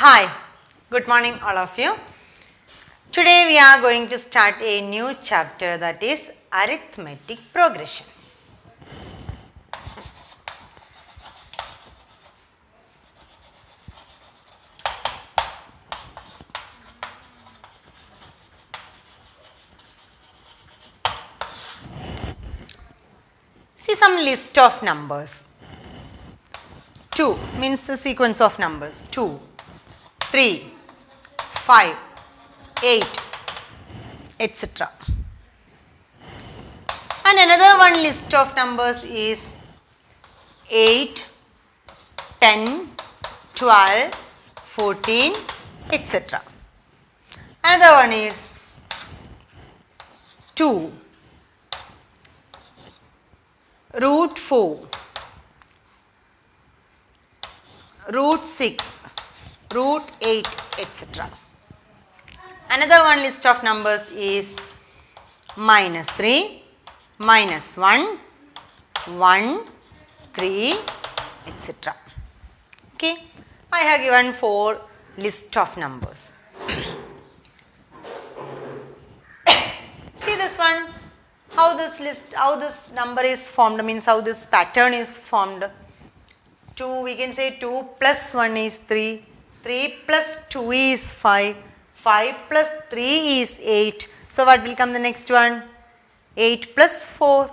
Hi, good morning all of you. Today we are going to start a new chapter, that is arithmetic progression. See some list of numbers. 2 means the sequence of numbers 2, 3, 5, 8, etc. And another one list of numbers is 8, 10, 12, 14, etc. Another one is 2, root 4, root 6, root 8, etc. Another one list of numbers is minus 3, minus 1, 1, 3, etc. Okay, I have given 4 list of numbers. See this one, how this number is formed, means how this pattern is formed. 2, we can say 2 plus 1 is 3, 3 plus 2 is 5, 5 plus 3 is 8. So what will come the next one? 8 plus 4,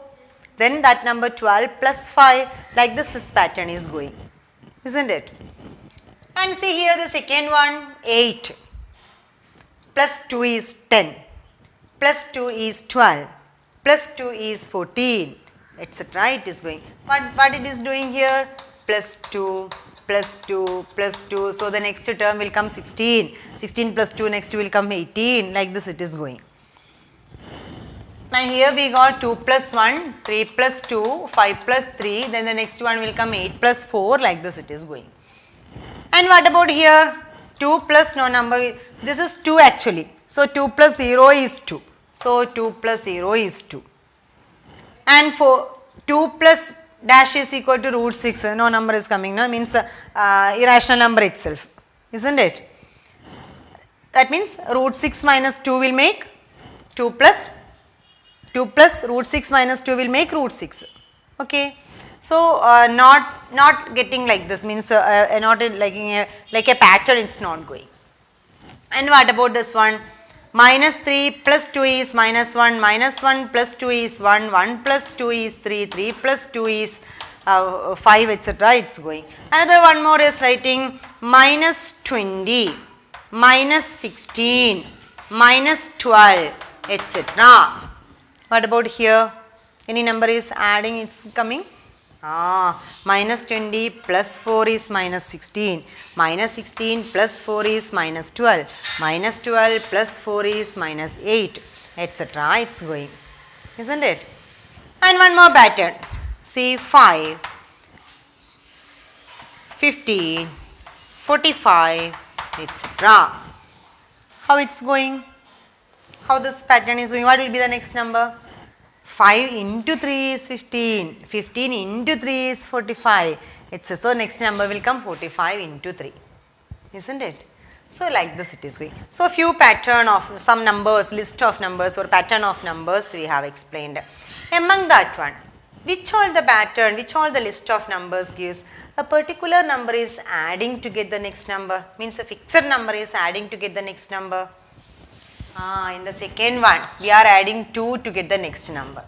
then that number 12 plus 5, like this pattern is going, isn't it? And see here the second one, 8 plus 2 is 10, plus 2 is 12, plus 2 is 14, etc. It is going. What it is doing here? Plus 2, plus 2, plus 2. So the next term will come 16. 16 plus 2 next will come 18. Like this it is going. And here we got 2 plus 1, 3 plus 2, 5 plus 3. Then the next one will come 8 plus 4. Like this it is going. And what about here? 2 plus no number. This is 2 actually. So 2 plus 0 is 2. So 2 plus 0 is 2. And 2 plus dash is equal to root 6, no number is coming now, means irrational number itself, isn't it? That means root 6 minus 2 will make 2 plus root 6 minus 2 will make root 6. Okay. So not getting like this, means not like a pattern, it's not going. And what about this one? Minus 3 plus 2 is minus 1, minus 1 plus 2 is 1, 1 plus 2 is 3, 3 plus 2 is 5, etc. It's going. Another one more is writing minus 20, minus 16, minus 12, etc. What about here? Any number is adding, it's coming? Minus 20 plus 4 is minus 16, minus 16 plus 4 is minus 12, minus 12 plus 4 is minus 8, etc. It's going, isn't it? And one more pattern. See 5, 15, 45, etc. How it's going? How this pattern is going? What will be the next number? 5 into 3 is 15, 15 into 3 is 45, etc. So next number will come 45 into 3, isn't it? So like this it is going. So few pattern of some numbers, list of numbers or pattern of numbers we have explained. Among that one, which all the pattern, which all the list of numbers gives a particular number is adding to get the next number, means a fixed number is adding to get the next number. In the second one we are adding 2 to get the next number,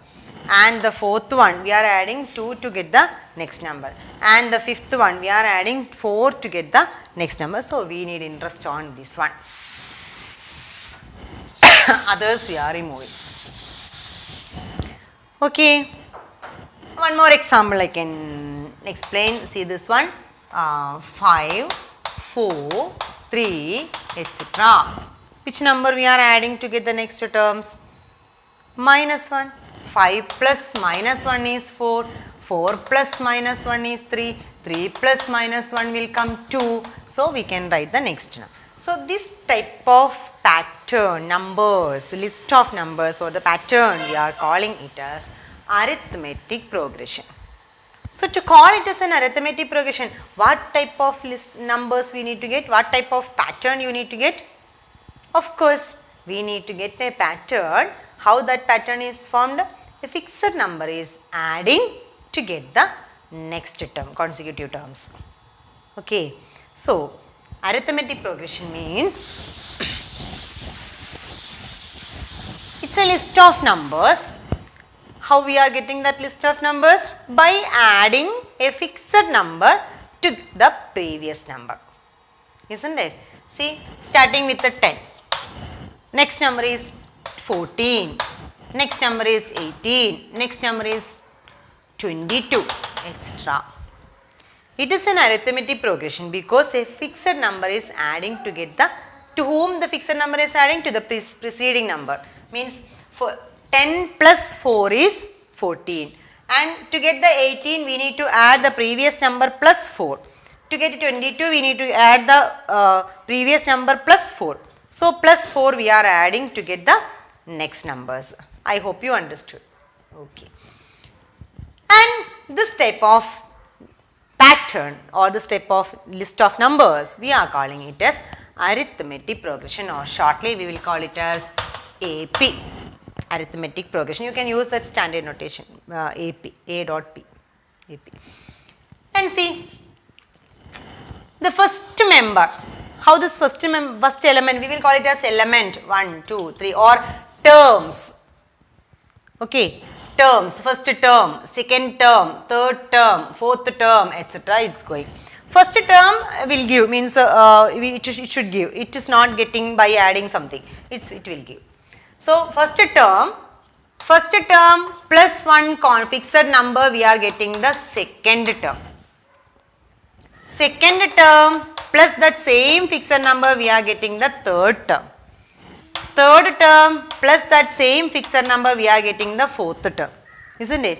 and the fourth one we are adding 2 to get the next number, and the fifth one we are adding 4 to get the next number. So we need interest on this one. Others we are removing. Okay, one more example I can explain. See this one, 5, 4, 3, etc. Which number we are adding to get the next terms? Minus 1. 5 plus minus 1 is 4. 4 plus minus 1 is 3. 3 plus minus 1 will come 2. So we can write the next number. So this type of pattern, numbers, list of numbers or the pattern, we are calling it as arithmetic progression. So to call it as an arithmetic progression, what type of list numbers we need to get? What type of pattern you need to get? Of course, we need to get a pattern. How that pattern is formed? A fixed number is adding to get the next term, consecutive terms. Okay. So, arithmetic progression means it's a list of numbers. How we are getting that list of numbers? By adding a fixed number to the previous number. Isn't it? See, starting with the 10. Next number is 14. Next number is 18. Next number is 22, etc. It is an arithmetic progression because a fixed number is adding to get the, to whom the fixed number is adding? To the preceding number. Means for 10 plus 4 is 14, and to get the 18 we need to add the previous number plus 4. To get 22 we need to add the previous number plus 4. So plus 4 we are adding to get the next numbers. I hope you understood. Okay. And this type of pattern or this type of list of numbers, we are calling it as arithmetic progression, or shortly we will call it as AP. Arithmetic progression. You can use that standard notation, AP, A dot P, AP. And see, the first member, how this first element, we will call it as element 1, 2, 3, or terms. Okay, terms, first term, second term, third term, fourth term, etc. It's going. First term will give, means it should give. It is not getting by adding something. It will give. So first term plus one fixed number, we are getting the second term. Second term plus that same fixed number, we are getting the third term. Third term plus that same fixed number, we are getting the fourth term. Isn't it?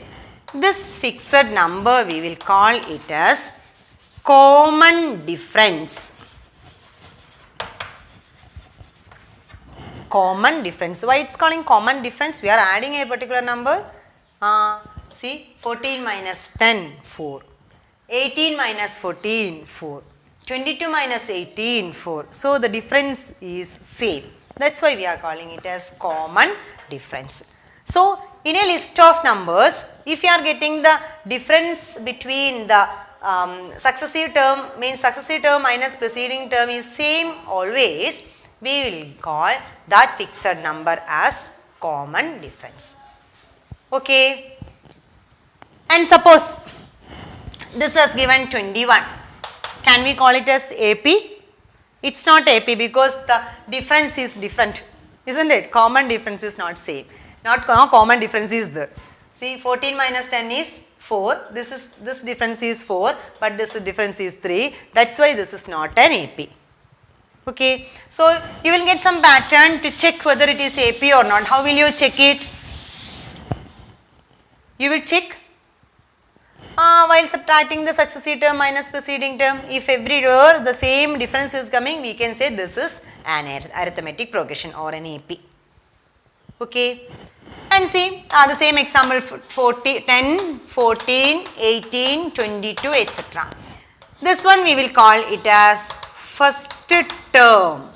This fixed number we will call it as common difference. Common difference. Why it's calling common difference? We are adding a particular number. See, 14 minus 10, 4. 18 minus 14, 4. 22 minus 18, 4. So the difference is same. That's why we are calling it as common difference. So in a list of numbers, if you are getting the difference between the successive term, means successive term minus preceding term is same always, we will call that fixed number as common difference. Okay. And suppose this is given 21. Can we call it as AP? It's not AP because the difference is different. Isn't it? Common difference is not same. Not common difference is there. See, 14 minus 10 is 4. This difference is 4, but this difference is 3. That's why this is not an AP. Okay, so you will get some pattern to check whether it is AP or not. How will you check it? You will check while subtracting the successive term minus preceding term. If everywhere the same difference is coming, we can say this is an arithmetic progression or an AP. Okay, and see the same example 10, 14, 18, 22, etc. This one we will call it as first term.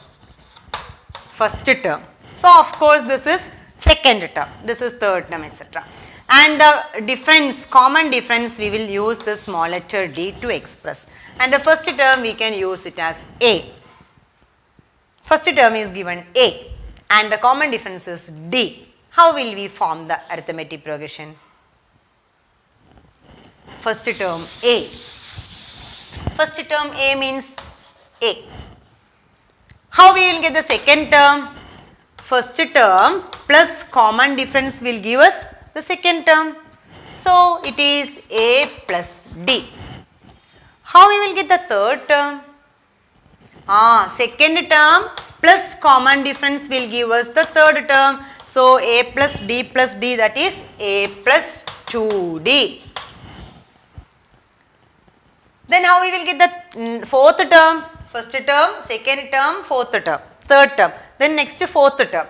First term. So of course this is second term, this is third term, etc. And the difference, common difference, we will use the small letter d to express. And the first term we can use it as A. First term is given A and the common difference is D. How will we form the arithmetic progression? First term A. First term A means A. How we will get the second term? First term plus common difference will give us the second term. So it is A plus D. How we will get the third term? Second term plus common difference will give us the third term. So A plus D, that is A plus 2D. Then how we will get the fourth term? First term, second term, fourth term, third term. Then next fourth term.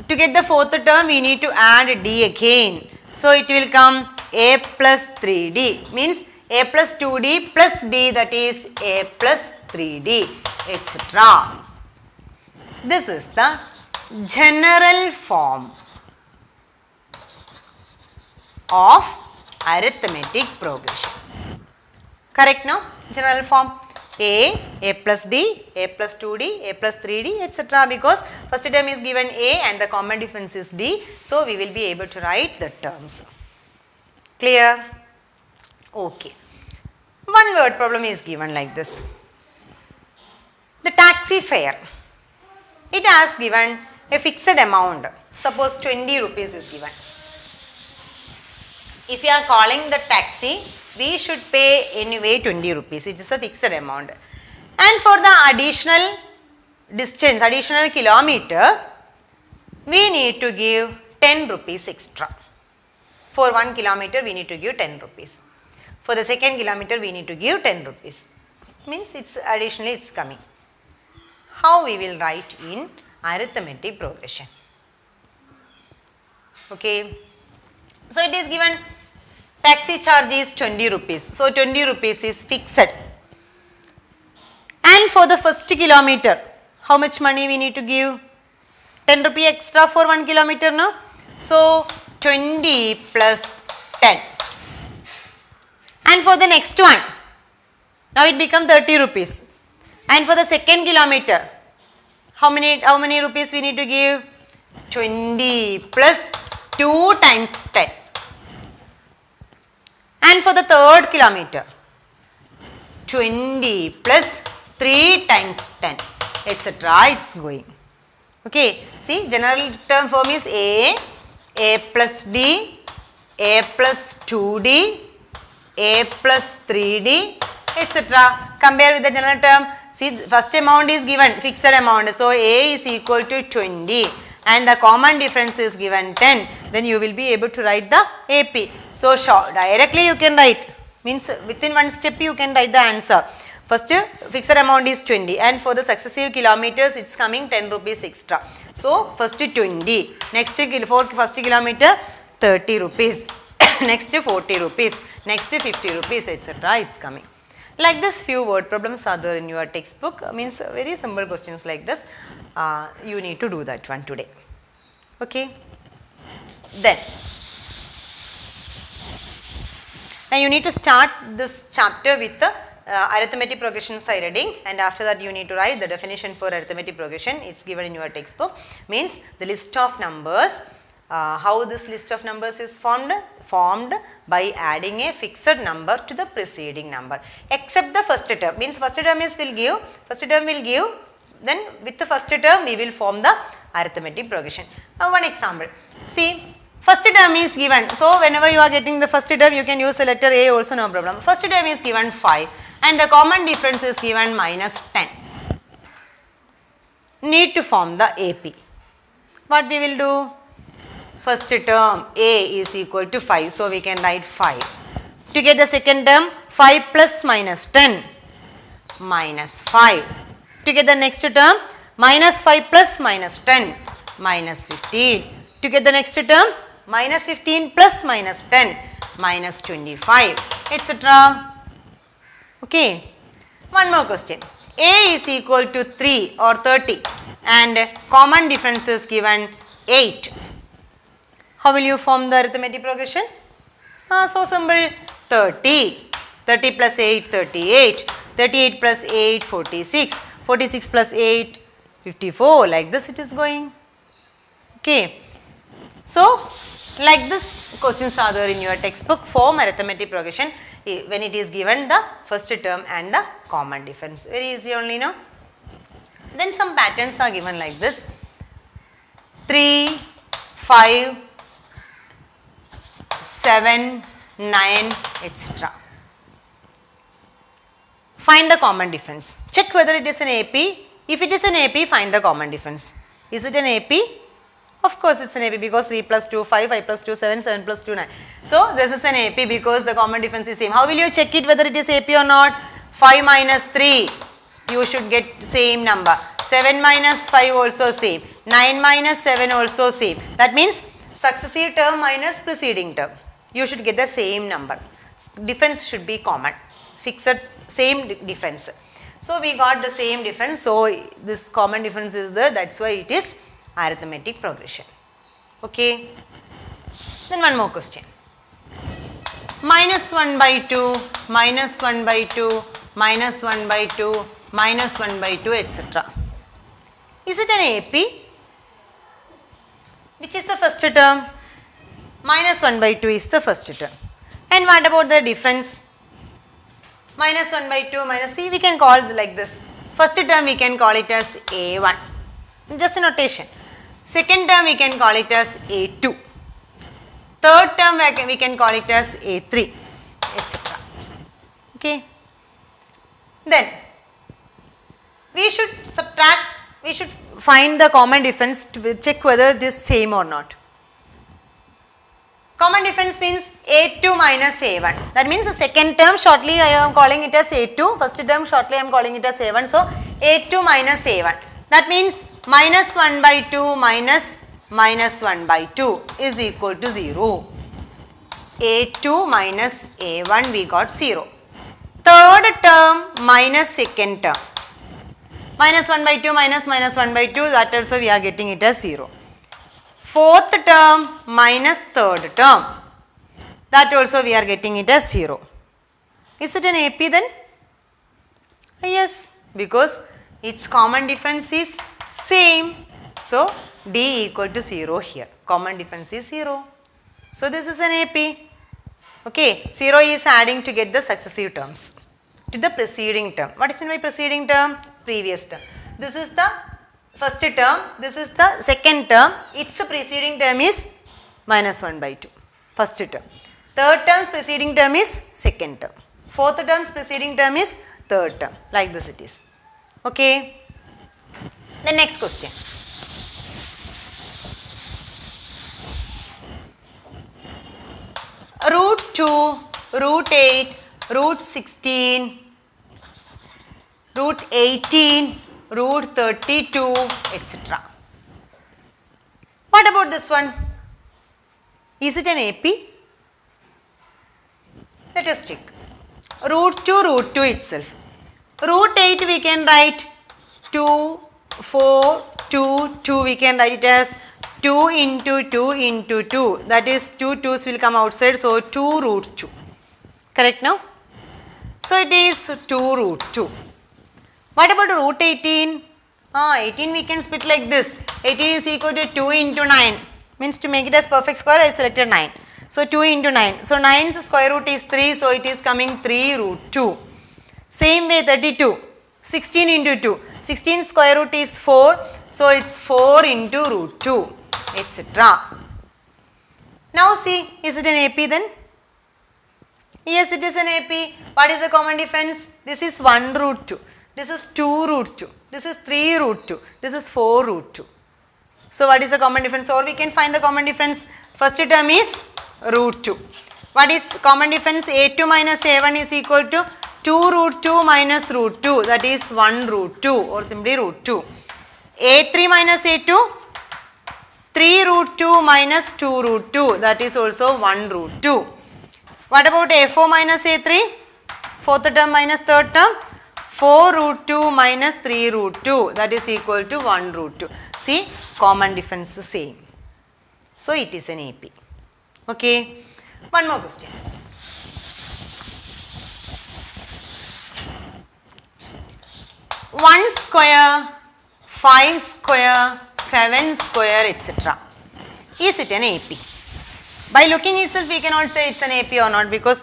To get the fourth term, we need to add D again. So it will come A plus 3D. Means a plus 2d plus d, that is a plus 3d, etc. This is the general form of arithmetic progression. Correct now? General form a plus d, a plus 2d, a plus 3d, etc. because first term is given a and the common difference is d. So, we will be able to write the terms. Clear? Okay. One word problem is given like this. The taxi fare. It has given a fixed amount. Suppose 20 rupees is given. If you are calling the taxi, we should pay anyway 20 rupees. It is a fixed amount. And for the additional distance, additional kilometer, we need to give 10 rupees extra. For 1 kilometer, we need to give 10 rupees. For the second kilometer, we need to give 10 rupees. Means it's additionally it's coming. How we will write in arithmetic progression? Okay. So it is given taxi charge is 20 rupees. So 20 rupees is fixed. And for the first kilometer, how much money we need to give? 10 rupee extra for 1 kilometer, no? So 20 plus 10. And for the next one, now it become 30 rupees. And for the second kilometer, how many rupees we need to give? 20 plus 2 times 10. And for the third kilometer, 20 plus 3 times 10, etc. It's going. Okay. See, general term form is a plus d, a plus 2d, a plus 3d, etc. Compare with the general term. See, first amount is given, fixed amount. So, a is equal to 20 and the common difference is given 10. Then you will be able to write the AP. So, directly you can write, means within one step you can write the answer. First fixed amount is 20 and for the successive kilometers it's coming 10 rupees extra. So, first 20, next for first kilometer 30 rupees, next 40 rupees, next 50 rupees, etc. it's coming. Like this few word problems are there in your textbook, means very simple questions like this. You need to do that one today. Okay. Then, now you need to start this chapter with the arithmetic progression side reading, and after that you need to write the definition for arithmetic progression. It's given in your textbook. Means the list of numbers. How this list of numbers is formed? Formed by adding a fixed number to the preceding number, except the first term. Means first term will give, then with the first term we will form the arithmetic progression. One example. See, first term is given. So, whenever you are getting the first term, you can use the letter A also, no problem. First term is given 5 and the common difference is given minus 10. Need to form the AP. What we will do? First term A is equal to 5. So, we can write 5. To get the second term, 5 plus minus 10 minus 5. To get the next term, minus 5 plus minus 10 minus 15. To get the next term, minus 15 plus minus 10 minus 25, etc. Okay. One more question. A is equal to 3 or 30 and common difference is given 8. How will you form the arithmetic progression? So simple. 30. 30 plus 8, 38. 38 plus 8, 46. 46 plus 8, 54. Like this it is going. Okay. So, like this questions are there in your textbook. Form arithmetic progression when it is given the first term and the common difference. Very easy only, no? Then some patterns are given like this. 3, 5, 7, 9, etc. Find the common difference. Check whether it is an AP. If it is an AP, find the common difference. Is it an AP? Of course, it's an AP because 3 plus 2, 5, 5 plus 2, 7, 7 plus 2, 9. So, this is an AP because the common difference is same. How will you check it whether it is AP or not? 5 minus 3, you should get same number. 7 minus 5 also same. 9 minus 7 also same. That means successive term minus preceding term. You should get the same number. difference should be common, fixed same difference. So we got the same difference, so this common difference is there, that's why it is arithmetic progression. Okay. Then one more question. Minus 1 by 2, minus 1 by 2, minus 1 by 2, minus 1 by 2, etc. Is it an AP? Which is the first term? Minus 1 by 2 is the first term. And what about the difference? Minus 1 by 2 minus C, we can call it like this. First term we can call it as A1, just a notation. Second term we can call it as A2. Third term we can call it as A3, etc. Okay. Then we should subtract, we should find the common difference to check whether it is same or not. Common difference means A2 minus A1. That means the second term shortly I am calling it as A2, first term shortly I am calling it as A1. So A2 minus A1. That means minus 1 by 2 minus minus 1 by 2 is equal to 0. A2 minus A1 we got 0. Third term minus second term. Minus 1 by 2 minus minus 1 by 2, that also we are getting it as 0. Fourth term minus third term, that also we are getting it as 0. Is it an AP then? Yes, because its common difference is same. So D equal to 0 here. Common difference is 0. So this is an AP. Okay, 0 is adding to get the successive terms to the preceding term. What is in my preceding term? Previous term. This is the first term, this is the second term, its preceding term is minus 1 by 2, first term. Third term's preceding term is second term. Fourth term's preceding term is third term, like this it is. Okay. The next question. Root 2, root 8, root 16, root 18, root 32, etc. What about this one? Is it an AP? Let us check. Root 2 itself. Root 8 we can write 2, 4, 2, 2 we can write it as 2 into 2 into 2. That is 2 2's will come outside, so 2 root 2. Correct now? So it is 2 root 2. What about root 18? 18 we can split like this. 18 is equal to 2 into 9. Means to make it as perfect square I selected 9. So 2 into 9. So 9's square root is 3. So it is coming 3 root 2. Same way 32. 16 into 2. 16 square root is 4. So it's 4 into root 2, etc. Now see, is it an AP then? Yes, it is an AP. What is the common difference? This is 1 root 2. This is 2 root 2. This is 3 root 2. This is 4 root 2. So what is the common difference? Or we can find the common difference. First term is root 2. What is common difference? A2 minus A1 is equal to 2 root 2 minus root 2. That is 1 root 2 or simply root 2. A3 minus A2, 3 root 2 minus 2 root 2. That is also 1 root 2. What about A4 minus A3? Fourth term minus third term. 4 root 2 minus 3 root 2, that is equal to 1 root 2. See, common difference is same. So it is an AP. Okay. One more question. One square, 5 square, 7 square, etc. Is it an AP? By looking itself we cannot say it's an AP or not, because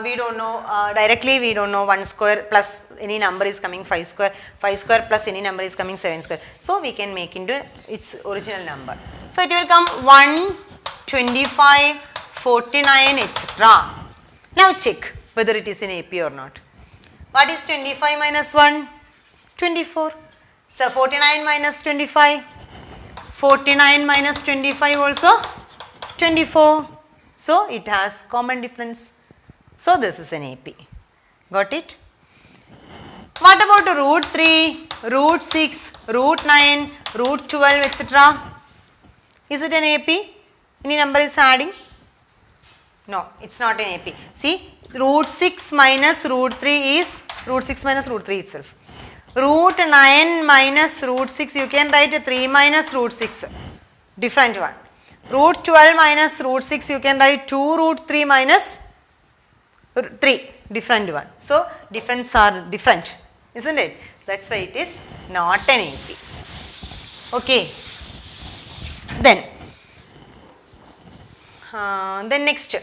we don't know directly, we don't know 1 square plus any number is coming 5 square plus any number is coming 7 square. So we can make into its original number. So it will come 1, 25, 49, etc. Now check whether it is an AP or not. What is 25 minus 1? 24. So 49 minus 25. 49 minus 25 also 24. So it has common difference. So this is an AP. Got it? What about root 3, root 6, root 9, root 12, etc.? Is it an AP? Any number is adding? No, it's not an AP. See, root 6 minus root 3 is root 6 minus root 3 itself. Root 9 minus root 6, you can write 3 minus root 6, different one. Root 12 minus root 6, you can write 2 root 3 minus 3, different one. So, difference are different, isn't it? That's why it is not an AP. Okay. Then next,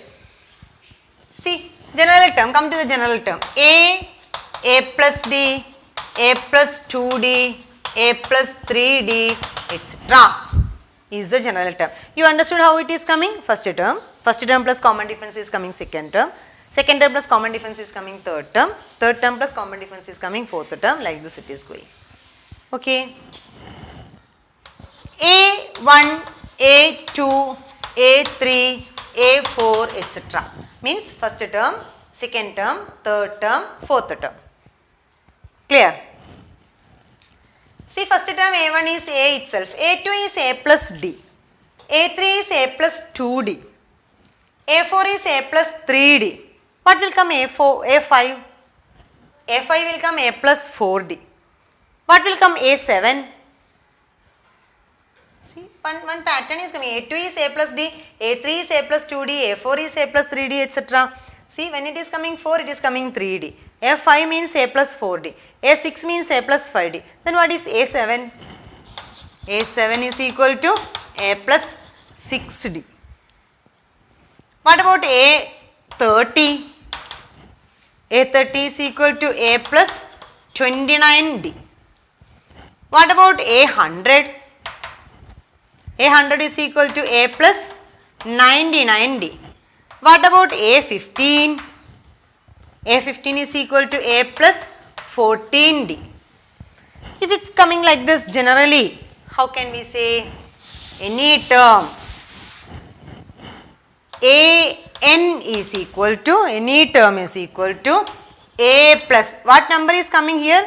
see, general term, come to the general term. A plus D, A plus 2D, A plus 3D, etc. is the general term. You understood how it is coming? First term plus common difference is coming second term plus common difference is coming third term plus common difference is coming fourth term, like this it is going. Okay. A1, A2, A3, A4, etc. means first term, second term, third term, fourth term. Clear? See, first term A1 is A itself, A2 is A plus D, A3 is A plus 2D, A4 is A plus 3D. What will come A4, A5? A5 will come A plus 4D. What will come A7? See, one pattern is coming. A2 is A plus D, A3 is A plus 2D, A4 is A plus 3D, etc. See, when it is coming 4, it is coming 3D. A5 means A plus 4D. A6 means A plus 5D. Then what is A7? A7 is equal to A plus 6D. What about A30? A30 is equal to A plus 29D. What about A100? A100 is equal to A plus 99D. What about A15? A15 is equal to A plus 14D. If it's coming like this generally, how can we say? Any term An is equal to, any term is equal to A plus, what number is coming here?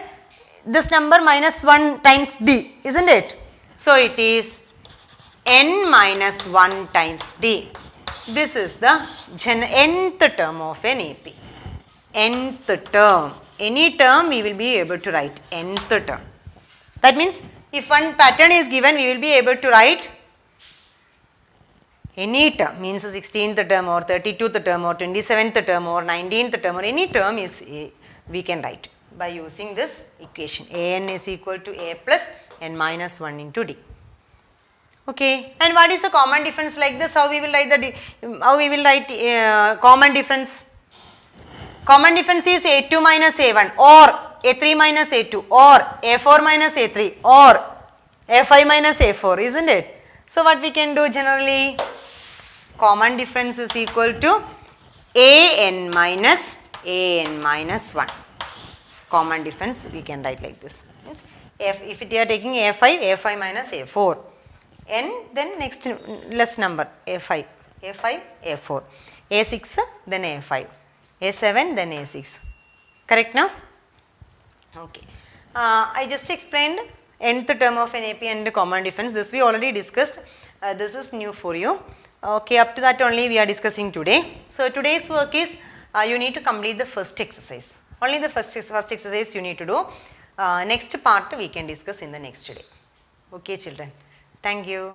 This number minus 1 times D, isn't it? So, it is N minus 1 times D. This is the nth term of an AP. Nth term. Any term we will be able to write nth term. That means if one pattern is given, we will be able to write any term, means 16th term or 32th term or 27th term or 19th term or any term is we can write by using this equation. An is equal to A plus n minus 1 into D. Okay, and what is the common difference like this? How we will write common difference? Common difference is A2 minus A1 or A3 minus A2 or A4 minus A3 or A5 minus A4, isn't it? So, what we can do generally? Common difference is equal to An minus 1. Common difference we can write like this. Means if we are taking A5 minus A4. N, then next less number A5, A4, A6 then A5, A7 then A6. Correct now? Okay. I just explained nth term of an AP and common difference. This we already discussed. This is new for you. Okay, up to that only we are discussing today. So, today's work is you need to complete the first exercise. Only the first exercise you need to do. Next part we can discuss in the next day. Okay, children. Thank you.